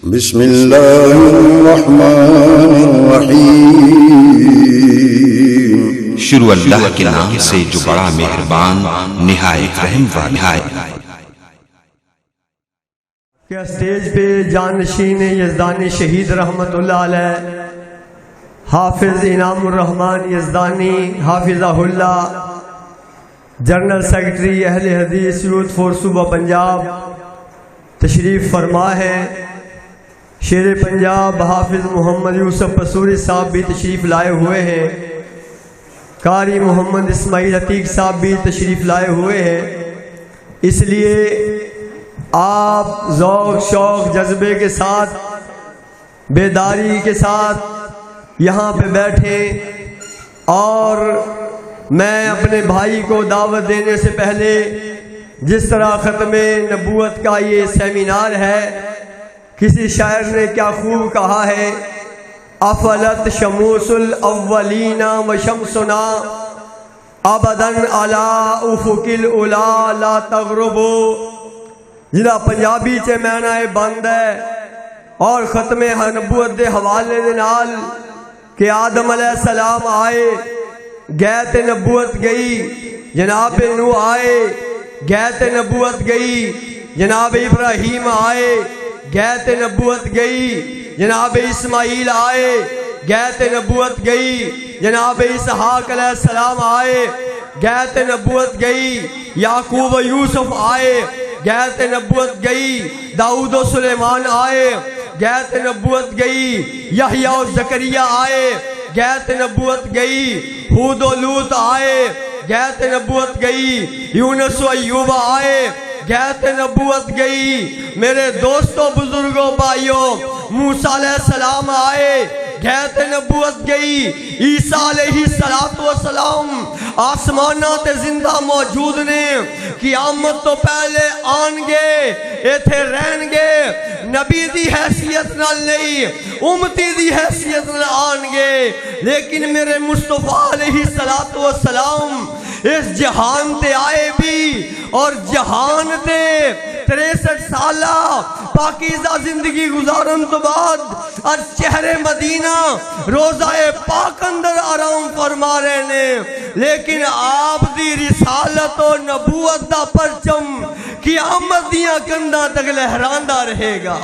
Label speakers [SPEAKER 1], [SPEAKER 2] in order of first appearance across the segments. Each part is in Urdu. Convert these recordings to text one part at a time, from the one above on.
[SPEAKER 1] بسم اللہ الرحمن الرحیم۔
[SPEAKER 2] شروع اللہ کے نام سے جو بڑا مہربان نہایت رحم والا ہے۔
[SPEAKER 3] کیا اسٹیج پہ جانشین یزدانی شہید رحمت اللہ علیہ حافظ انعام الرحمن یزدانی حافظہ اللہ، جنرل سیکرٹری اہل حدیث یوتھ فور صوبہ پنجاب تشریف فرما ہے۔ شیر پنجاب حافظ محمد یوسف پسوری صاحب بھی تشریف لائے ہوئے ہیں۔ قاری محمد اسماعیل عتیق صاحب بھی تشریف لائے ہوئے ہیں۔ اس لیے آپ ذوق شوق جذبے کے ساتھ بیداری کے ساتھ یہاں پہ بیٹھے، اور میں اپنے بھائی کو دعوت دینے سے پہلے جس طرح ختم نبوت کا یہ سیمینار ہے، کسی شاعر نے کیا خوب کہا ہے، افلت شموس الاولین و شمسنا ابدا علی افق العلا لا تغرب۔ جنہا پنجابی چے معنی بند ہے اور ختم نبوت دے حوالے دے نال کہ آدم علیہ السلام آئے، گیت نبوت گئی، جناب نوح آئے، گیت نبوت گئی، جناب ابراہیم آئے، گیت نبوت گئی، جناب اسماعیل آئے، گیت نبوت گئی، جناب اسحاق علیہ السلام آئے، گیت نبوت گئی، یعقوب و یوسف آئے، گیت نبوت گئی، داؤد و سلیمان آئے، گیت نبوت گئی، یحییٰ و زکریا آئے، گیت نبوت گئی، ہود و لوط آئے، گیت نبوت گئی، یونس و ایوب آئے، گیت نبوت گئی۔ میرے دوستوں بزرگوں بھائیوں، موسیٰ علیہ السلام آئے، گیت نبوت گئی، عیسیٰ علیہ السلام آسمانات زندہ موجود نے، قیامت تو پہلے آن گے، ایتھے رہن گے، نبی دی حیثیت نال نہیں، امتی دی حیثیت نال آن گے، لیکن میرے مصطفیٰ علیہ السلام اس جہان تے آئے بھی، اور جہان تے 63 سالہ پاکیزہ زندگی گزارن تو بعد اور شہر مدینہ روزہ پاک اندر آرام فرما رہے نے، لیکن آپ دی رسالت و نبوت دا پرچم قیامت دیاں کنداں تک لہراندا رہے گا۔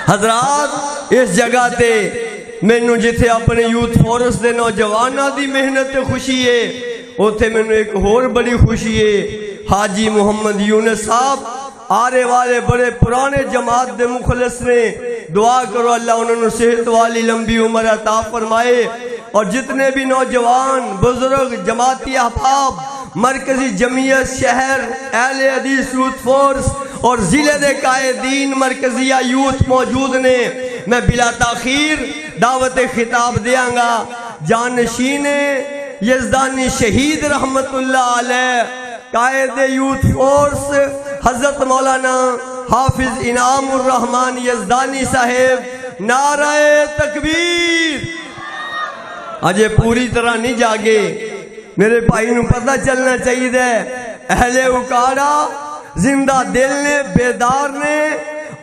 [SPEAKER 3] حضرات، اس جگہ تے مینوں جتھے اپنے یوتھ فورس دے نوجواناں دی محنت تے خوشی ہے، اوتھے مینوں ایک اور بڑی خوشی ہے۔ حاجی محمد یونس صاحب آرے والے بڑے پرانے جماعت دے مخلص نے، دعا کرو اللہ انہوں نے صحت والی لمبی عمر عطا فرمائے، اور جتنے بھی نوجوان بزرگ جماعتی احباب مرکزی جمعیت شہر اہل حدیث یوتھ فورس اور ضلع دے قائدین مرکزیہ یوتھ موجود نے، میں بلا تاخیر دعوت خطاب دیاں گا جانشین یزدانی شہید رحمت اللہ علیہ قائد یوتھ فورس حضرت مولانا حافظ انعام الرحمن یزدانی صاحب۔ نعرہ تکبیر۔ آجے پوری طرح نہیں جاگے، میرے بھائی نو پتہ چلنا چاہیے دے، اہل اکاڑا زندہ دل نے، بیدار نے،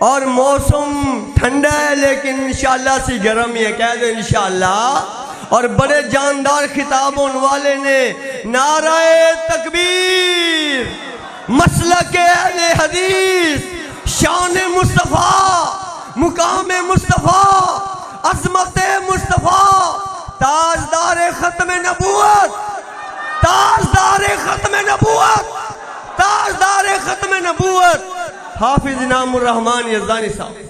[SPEAKER 3] اور موسم ٹھنڈا ہے لیکن انشاءاللہ سی گرم ہی ہے، کہہ دو انشاءاللہ، اور بڑے جاندار خطاب ہونے والے نے۔ نعرہ تکبیر۔ مسلک اہل حدیث، شان مصطفیٰ، مقام مصطفیٰ، عظمت مصطفیٰ، تاجدار ختم نبوت، تاجدار ختم نبوت، تاجدار ختم نبوت حافظ انعام الرحمن یزدانی صاحب۔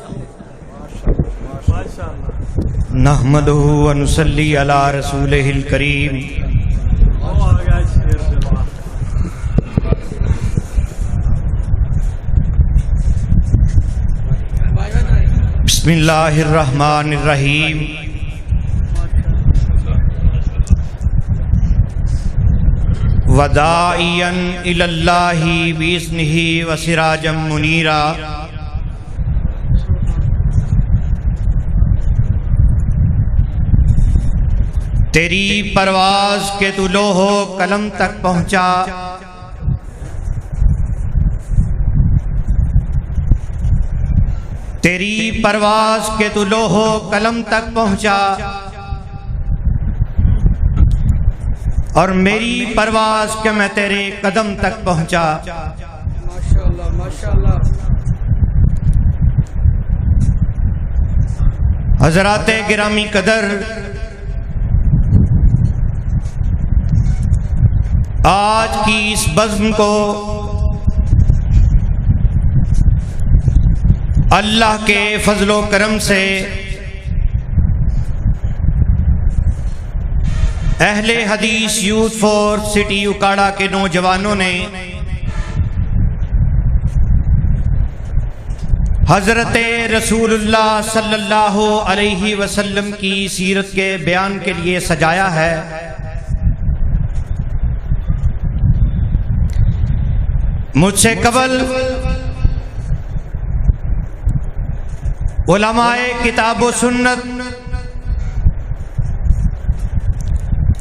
[SPEAKER 4] نحمدہ و نصلی علی رسولہ الکریم۔ بسم اللہ الرحمن الرحیم۔ وداعیا الی اللہ باذنہ وسراجا منیرا۔ تیری پرواز کے تو لوح و قلم تک پہنچا، تیری پرواز کے تو لوح و قلم تک پہنچا، اور میری پرواز کے میں تیرے قدم تک پہنچا۔
[SPEAKER 3] ماشاءاللہ ماشاءاللہ۔
[SPEAKER 4] حضرات گرامی قدر، آج کی اس بزم کو اللہ کے فضل و کرم سے اہل حدیث یوتھ فورس سٹی اکاڑا کے نوجوانوں نے حضرت رسول اللہ صلی اللہ علیہ وسلم کی سیرت کے بیان کے لیے سجایا ہے۔ مجھ سے قبل علماء کتاب و سنت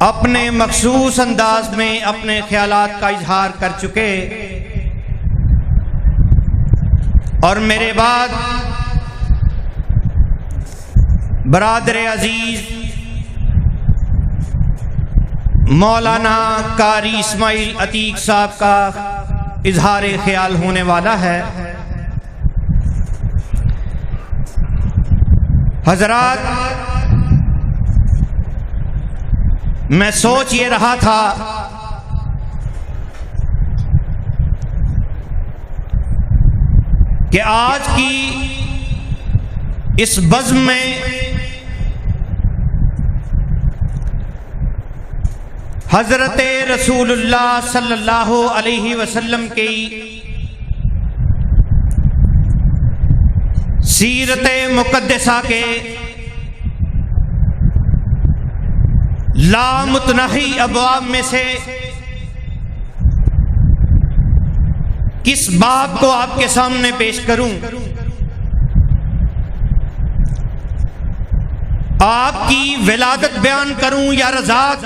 [SPEAKER 4] اپنے مخصوص انداز میں اپنے خیالات کا اظہار کر چکے، اور میرے بعد برادر عزیز مولانا قاری اسماعیل عتیق صاحب کا اظہار خیال ہونے والا ہے۔ حضرات، میں سوچ یہ رہا تھا کہ آج کی اس بزم میں حضرت رسول اللہ صلی اللہ علیہ وسلم کی سیرت مقدسہ کے لامتناہی ابواب میں سے کس باب کو آپ کے سامنے پیش کروں؟ آپ کی ولادت بیان کروں یا رضاعت؟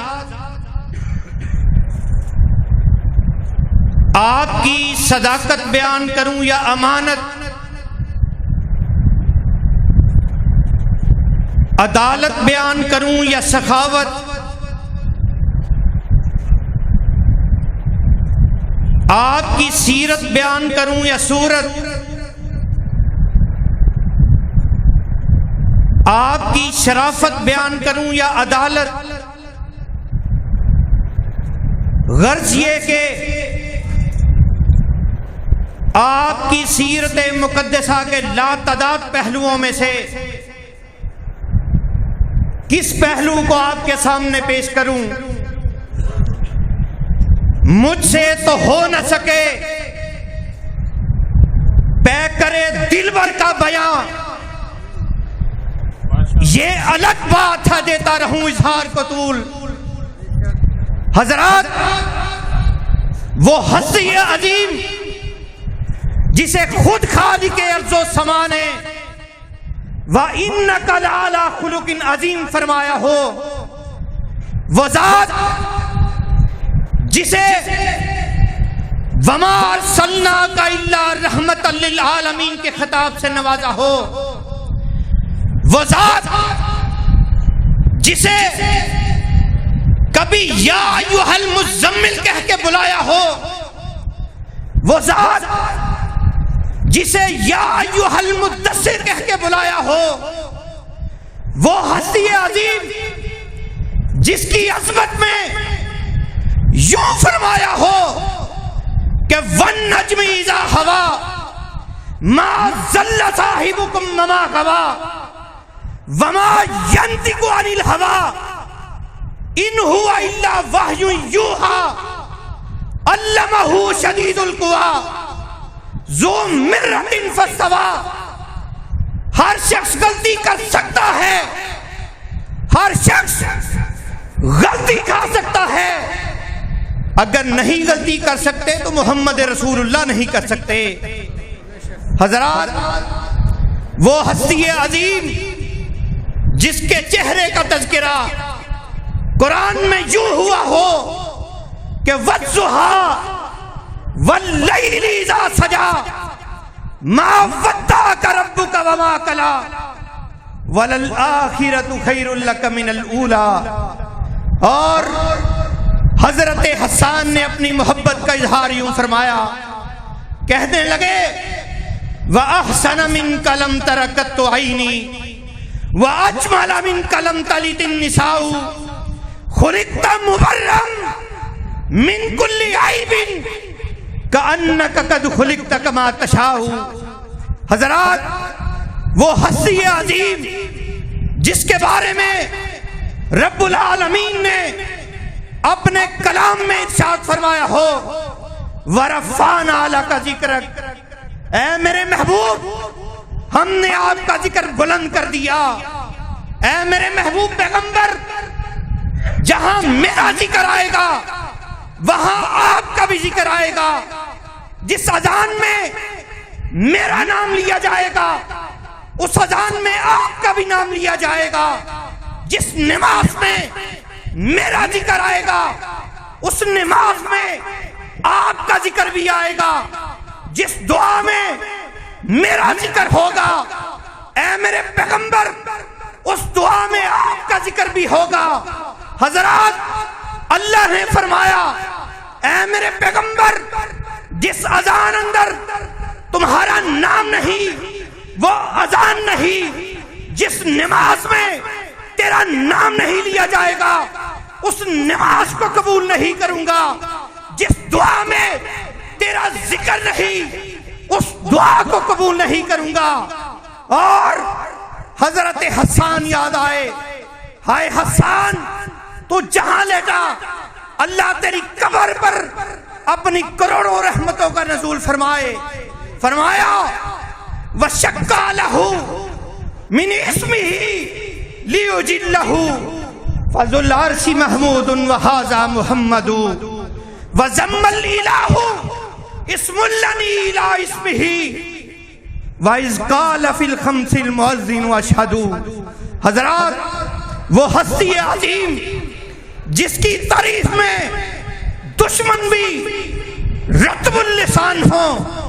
[SPEAKER 4] آپ کی صداقت بیان کروں یا امانت؟ عدالت بیان کروں یا سخاوت؟ آپ کی سیرت بیان کروں یا صورت؟ آپ کی شرافت بیان کروں یا عدالت؟ غرض یہ کہ آپ کی سیرت مقدسہ کے لاتعداد پہلوؤں میں سے کس پہلو کو آپ کے سامنے پیش کروں؟ مجھ سے تو ہو نہ سکے پے کرے دلبر کا بیان، یہ الگ بات ہے، دیتا رہوں اظہار کو طول۔ حضرات، وہ ہستی عظیم جسے خود خالق ارض و سما نے وَإِنَّكَ لَعَلَىٰ خُلُقٍ عظیم فرمایا ہو، وہ ذات جسے وَمَا أَرْسَلْنَاكَ إِلَّا رَحْمَةً لِلْعَالَمِينَ کے خطاب سے نوازا ہو، وہ ذات جسے کبھی یا ایھا المزمل کہہ کے بلایا ہو، وہ ذات جسے یا ایھا المدثر کہہ کے بلایا ہو، وہ ہستی عظیم جس کی عظمت میں یوں فرمایا ہو کہ وَالنَّجْمِ إِذَا هَوَىٰ مَا ضَلَّ صَاحِبُكُمْ وَمَا غَوَىٰ وَمَا يَنطِقُ عَنِ الْهَوَىٰ إِنْ هُوَ إِلَّا وَحْيٌ يُوحَىٰ عَلَّمَهُ شَدِيدُ الْقُوَىٰ ذُو مِرَّةٍ فَاسْتَوَىٰ۔ ہر شخص غلطی کر سکتا ہے، ہر شخص غلطی کر سکتا ہے، اگر نہیں غلطی کر سکتے تو محمد رسول اللہ نہیں کر سکتے۔ حضرات، وہ ہستی عظیم جس کے چہرے کا تذکرہ قرآن میں یوں ہوا ہو کہ وَالضُّحَىٰ وَاللَّيْلِ إِذَا سَجَىٰ ما ودعک ربک وما قلی وللآخرۃ خیر لک من الاولی. اور حضرت حسان نے اپنی محبت کا اظہار یوں فرمایا، کہنے لگے وَأَحْسَنَ مِنْكَ لَمْ تَرَ قَطُّ عَيْنِي وَأَجْمَلَ مِنْكَ لَمْ تَلِدِ النِّسَاءُ خُلِقْتَ مُبَرًّا مِنْ كُلِّ عَيْبٍ كَأَنَّكَ قَدْ خُلِقْتَ كَمَا تَشَاءُ. حضرات، وہ ہستی عظیم جس کے بارے میں رب العالمین نے اپنے کلام میں ارشاد فرمایا ہو وَرَفَعْنَا لَكَ ذِكْرَكَ، اے میرے محبوب ہم نے آپ کا ذکر بلند کر دیا. اے میرے محبوب پیغمبر، جہاں میرا ذکر آئے گا وہاں آپ کا بھی ذکر آئے گا. جس اذان میں میرا نام لیا جائے گا اس اذان میں آپ کا بھی نام لیا جائے گا. جس نماز میں میرا ذکر آئے گا اس نماز میں آپ کا ذکر بھی آئے گا. جس دعا میں میرا ذکر ہوگا اے میرے پیغمبر اس دعا میں آپ کا ذکر بھی ہوگا. حضرات، اللہ نے فرمایا اے میرے پیغمبر جس اذان اندر تمہارا نام نہیں وہ اذان نہیں. جس نماز میں تیرا نام نہیں لیا جائے گا اس نماز کو قبول نہیں کروں گا. جس دعا میں تیرا ذکر نہیں اس دعا کو قبول نہیں کروں گا. اور حضرت حسان یاد آئے، ہائے حسان تو جہاں لیٹا اللہ تیری قبر پر اپنی کروڑوں رحمتوں کا نزول فرمائے. فرمایا وَشَقَّ لَهُ مِنْ اسْمِهِ لِيُجِلَّهُ فَذُو الْعَرْشِ مَحْمُودٌ وَهَذَا مُحَمَّدٌ وَزَمَّ الْإِلَهُ اسْمُ الَّذِي إِلَىٰ اسْمِهِ وَإِذْ قَالَ فِي الْخَمْسِ الْمُؤَذِّنُ وَأَشْهَدُ. حضرات، وہ ہستی عظیم جس کی تعریف میں دشمن بھی رطب اللسان ہوں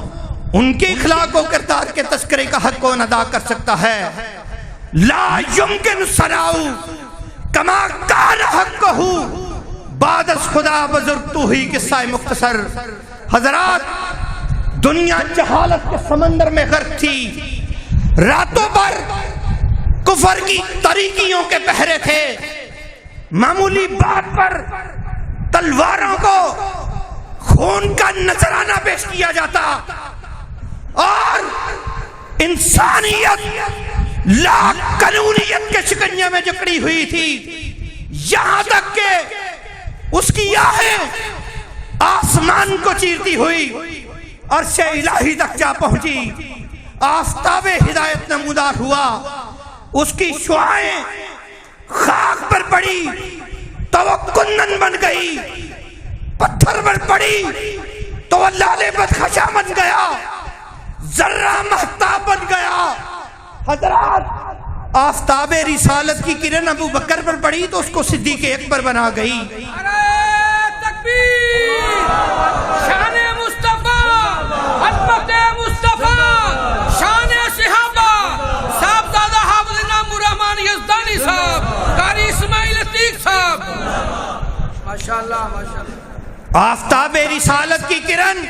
[SPEAKER 4] ان کے اخلاق و کردار کے تذکرے کا حق کون ادا کر سکتا ہے؟ لا یمکن ثناء کما کان حقہ بعد از خدا بزرگ تو ہی قصہ مختصر. حضرات، دنیا جہالت کے سمندر میں غرق تھی. راتوں پر کفر کی طریقیوں کے پہرے تھے. معمولی بات پر تلواروں کو خون کا نذرانہ پیش کیا جاتا اور انسانیت لا قانونیت کے شکنجے میں جکڑی ہوئی تھی. یہاں تک کہ اس کی آہیں آسمان کو چیرتی ہوئی عرش الہی تک جا پہنچی. آفتاب ہدایت نمودار ہوا، اس کی شعاعیں خاک پر پڑی تو وہ کندن بن گئی، پتھر پر پڑی تو وہ لعل بدخشاں بن گیا، ذرہ مہتاب بن گیا. حضرات، آفتاب رسالت کی کرن ابو بکر پر پڑی تو اس کو صدیق اکبر بنا گئی.
[SPEAKER 5] شان مصطفیٰ، عظمت مصطفیٰ، شان صحابہ، صاحبزادہ حافظ انعام الرحمن یزدانی صاحب، قاری اسماعیل عتیق صاحب، ماشاءاللہ ماشاءاللہ.
[SPEAKER 4] آفتاب رسالت کی کرن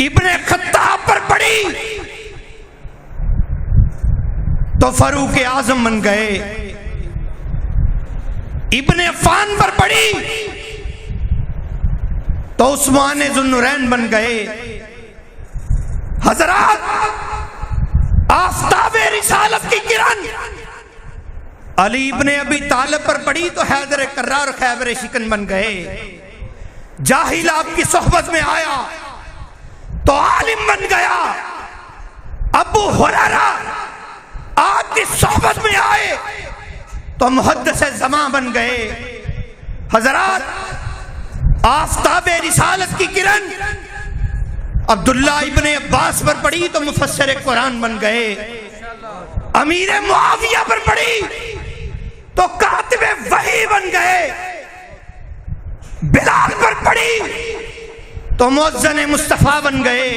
[SPEAKER 4] ابن خطاب پر پڑی تو فاروق اعظم بن گئے. ابن عفان پر پڑی تو عثمان ذو النورین بن گئے. حضرات، آفتاب رسالت کی کرن علی ابن ابی طالب پر پڑی تو حیدر کرار خیبر شکن بن گئے. جاہل آپ کی صحبت میں آیا تو عالم بن گیا. ابو ہریرہ آپ کی صحبت میں آئے تو محدث زمان بن گئے. حضرات، آفتاب رسالت کی کرن عبداللہ ابن عباس پر پڑی تو مفسر قرآن بن گئے. امیر معاویہ پر پڑی تو کاتب وحی بن گئے. بلال پر پڑی تو مؤذن مصطفیٰ بن گئے،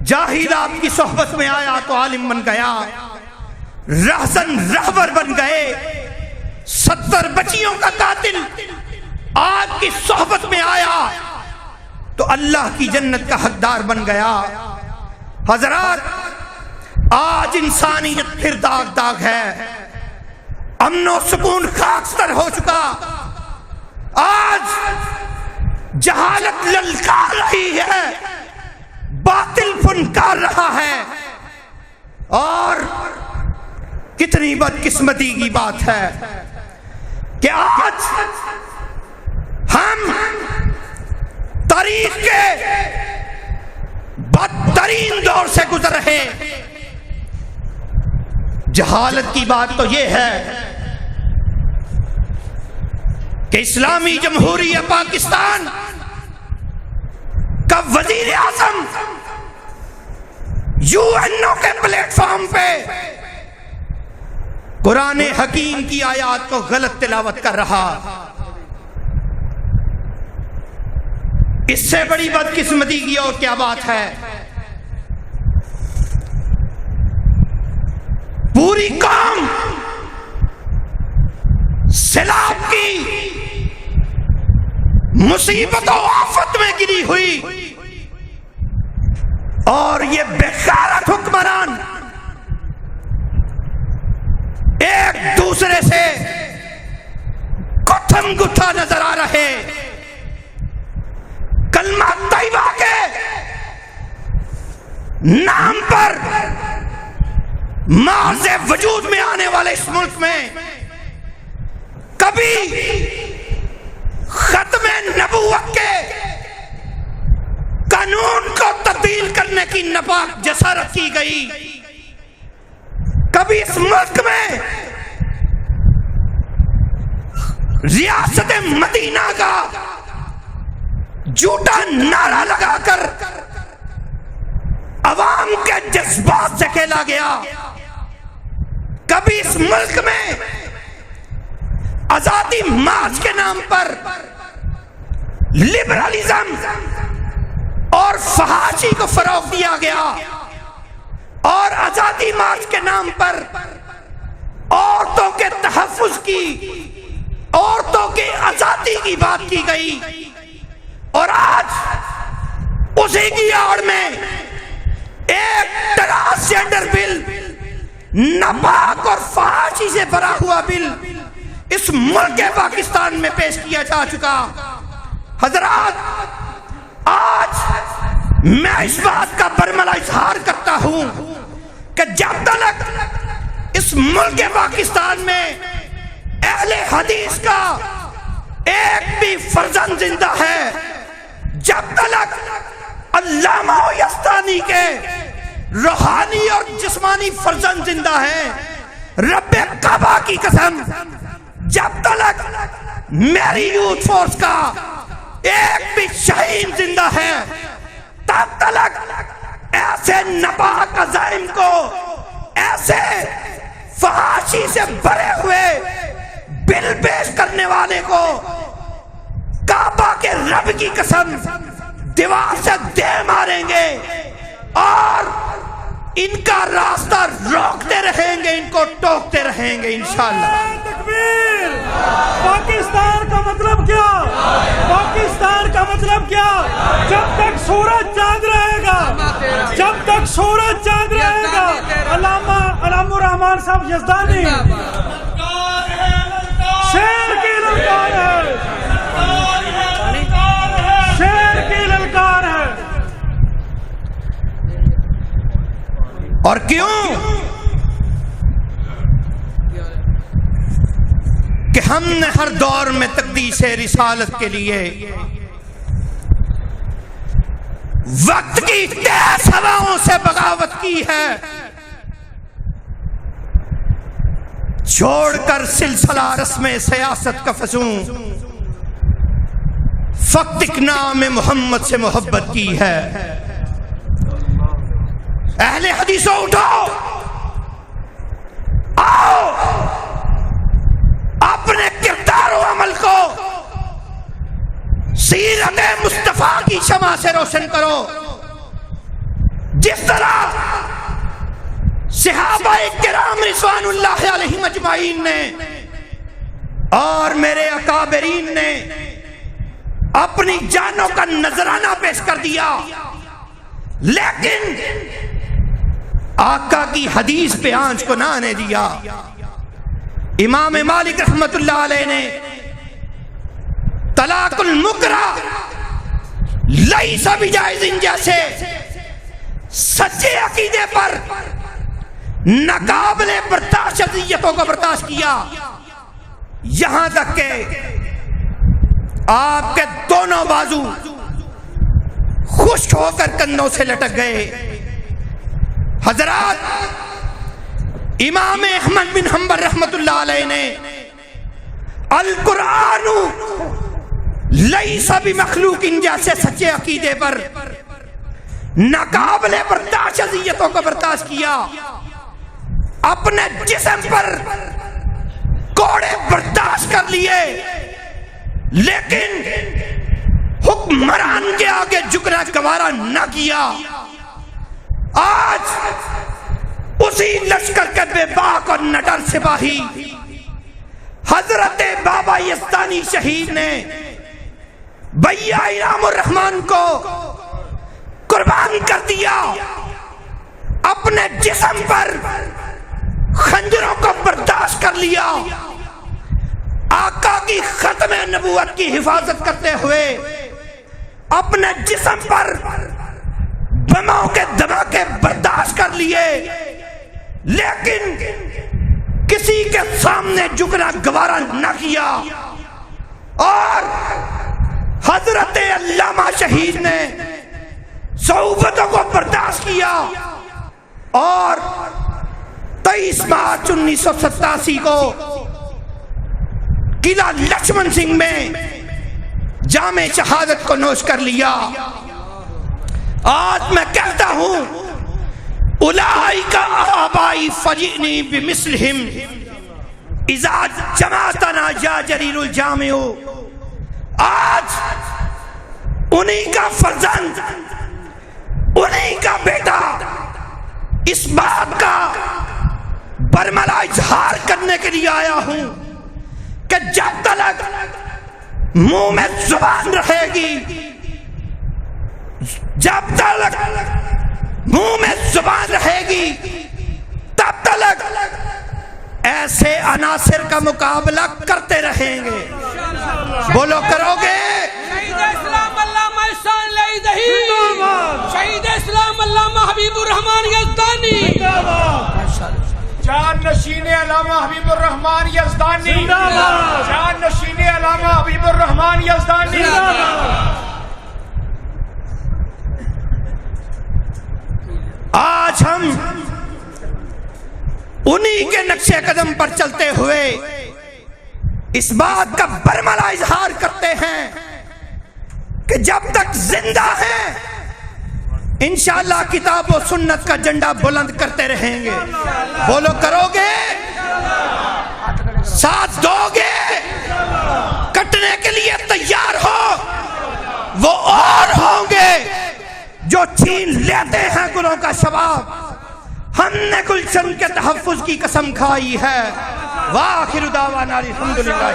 [SPEAKER 4] جاہل آپ کی صحبت میں آیا تو عالم بن گیا، رہزن رہبر بن گئے، 70 بچیوں کا قاتل آپ کی صحبت میں آیا تو اللہ کی جنت کا حقدار بن گیا۔ حضرات، آج انسانیت پھر داغ داغ ہے، امن و سکون خاکستر ہو چکا، آج جہالت للکار رہی ہے، باطل فنکار رہا ہے، اور کتنی بدقسمتی کی بات ہے کہ آج ہم تاریخ کے بدترین دور سے گزر رہے۔ جہالت کی بات تو یہ ہے کہ اسلامی جمہوریہ پاکستان کا وزیر اعظم UN کے پلیٹ فارم پہ قرآن حکیم کی آیات کو غلط تلاوت کر رہا، اس سے بڑی بدقسمتی کی اور کیا بات ہے؟ پوری قوم سیلاب کی مصیبت و آفت میں گری ہوئی، اور یہ بغیرت حکمران ایک دوسرے سے گتھم گتھا نظر آ رہے، کلمہ طیبہ کے نام پر معاذ وجود میں آنے والے اس ملک میں کبھی ختم نبوت کے قانون کو تبدیل کرنے کی ناپاک جسارت کی گئی، کبھی اس ملک میں ریاست مدینہ کا جھوٹا نعرہ لگا کر عوام کے جذبات سے کھیلا گیا، کبھی اس ملک میں آزادی مارچ کے نام پر لبرلزم اور فحاشی کو فروغ دیا گیا، اور آزادی مارچ کے نام پر عورتوں کے تحفظ کی، عورتوں کی آزادی کی بات کی گئی، اور آج اسی کی آڑ میں ایک ٹرانسجنڈر بل، ناپاک اور فحاشی سے بھرا ہوا بل اس ملک پاکستان میں پیش کیا جا چکا۔ حضرات، آج میں اس بات کا برملا اظہار کرتا ہوں کہ جب تک اس ملک پاکستان میں اہل حدیث کا ایک بھی فرزند زندہ ہے، جب تک علامہ یزدانی کے روحانی اور جسمانی فرزند زندہ ہے، رب کعبہ کی قسم، جب تک میری یوتھ فورس کا ایک بھی شہید زندہ ہے، تب تک ایسے ناپاک عزائم کو، ایسے فحاشی سے بھرے ہوئے بل پیش کرنے والے کو کعبہ کے رب کی قسم دیوار سے دے ماریں گے، اور ان کا راستہ روکتے رہیں گے، ان کو ٹوکتے رہیں گے انشاءاللہ۔
[SPEAKER 6] تکبیر! پاکستان کا مطلب کیا؟ پاکستان کا مطلب کیا؟ جب تک سورج چاند رہے گا، جب تک سورج چاند رہے گا، علامہ علام الرحمان صاحب یزدانی شیر کی للکار ہے، شیر کی للکار ہے۔
[SPEAKER 4] اور کیوں کہ ہم نے ہر دور میں تقدیس رسالت کے لیے وقت کی تیز ہواؤں سے بغاوت کی ہے، چھوڑ کر سلسلہ رسم سیاست کا فسوں، فقط نام محمد سے محبت کی ہے۔ اہل حدیثوں اٹھو، آؤ، اپنے کردار و عمل کو سیرت مصطفیٰ کی شمع سے روشن کرو. جس طرح صحابہ کرام رضوان اللہ علیہم اجمعین نے اور میرے اکابرین نے اپنی جانوں کا نذرانہ پیش کر دیا، لیکن آقا کی حدیث پہ آنچ کو نہ آنے دیا. امام مالک رحمت اللہ علیہ نے طلاق المکرہ لیس بجائز جیسے سچے عقیدے پر ناقابل برداشت اذیتوں کو برداشت کیا، یہاں تک کہ آپ کے دونوں بازو خشک ہو کر کندھوں سے لٹک گئے. حضرات امام احمد بن حنبل رحمت اللہ علیہ نے القرآن لیس بمخلوق جیسے سچے عقیدے پر ناقابل برداشت اذیتوں کو برداشت کیا، اپنے جسم پر کوڑے برداشت کر لیے، لیکن حکمران کے آگے جھکنا گوارا نہ کیا. آج اسی لشکر کے بے باک اور نڈر سپاہی حضرت بابا یزدانی شہید نے بھیا انعام الرحمان کو قربان کر دیا، اپنے جسم پر خنجروں کو برداشت کر لیا، آقا کی ختم نبوت کی حفاظت کرتے ہوئے اپنے جسم پر بموں کے دھماکے برداشت کر لیے، لیکن کسی کے سامنے جھکنا گوارا نہ کیا. اور حضرت علامہ شہید نے صعوبتوں کو برداشت کیا اور 23 مارچ 1987 کو قلعہ لکشمن سنگھ میں جام شہادت کو نوش کر لیا. آج میں کہتا ہوں اولئک آبائی فجئنی بمثلہم اذا جماعتنا یا جریر الجامع. آج انہی کا فرزند، انہی کا بیٹا اس بات کا برملا اظہار کرنے کے لیے آیا ہوں کہ جب تک منہ میں زبان رہے گی، جب تک منہ میں زبان رہے گی، تب تک ایسے عناصر کا مقابلہ کرتے رہیں گے. بولو کرو گے؟
[SPEAKER 5] شہید اسلام علامہ احسان الہی، شہید اسلام علامہ حبیب الرحمان یزدانی،
[SPEAKER 6] جان نشین علامہ حبیب الرحمان یزدانی، جان نشین علامہ حبیب الرحمان یزدانی.
[SPEAKER 4] آج ہم انہی کے نقش قدم پر چلتے ہوئے اس بات کا برملا اظہار کرتے ہیں کہ جب تک زندہ ہیں انشاءاللہ کتاب و سنت کا جھنڈا بلند کرتے رہیں گے. بولو کرو گے؟ ساتھ دو گے؟ کٹنے کے لیے تیار ہو. وہ اور ہوں گے جو چھین لیتے ہیں گلوں کا شباب. ہم نے گلشن کے تحفظ کی قسم کھائی ہے. وآخر دعوانا الحمدللہ.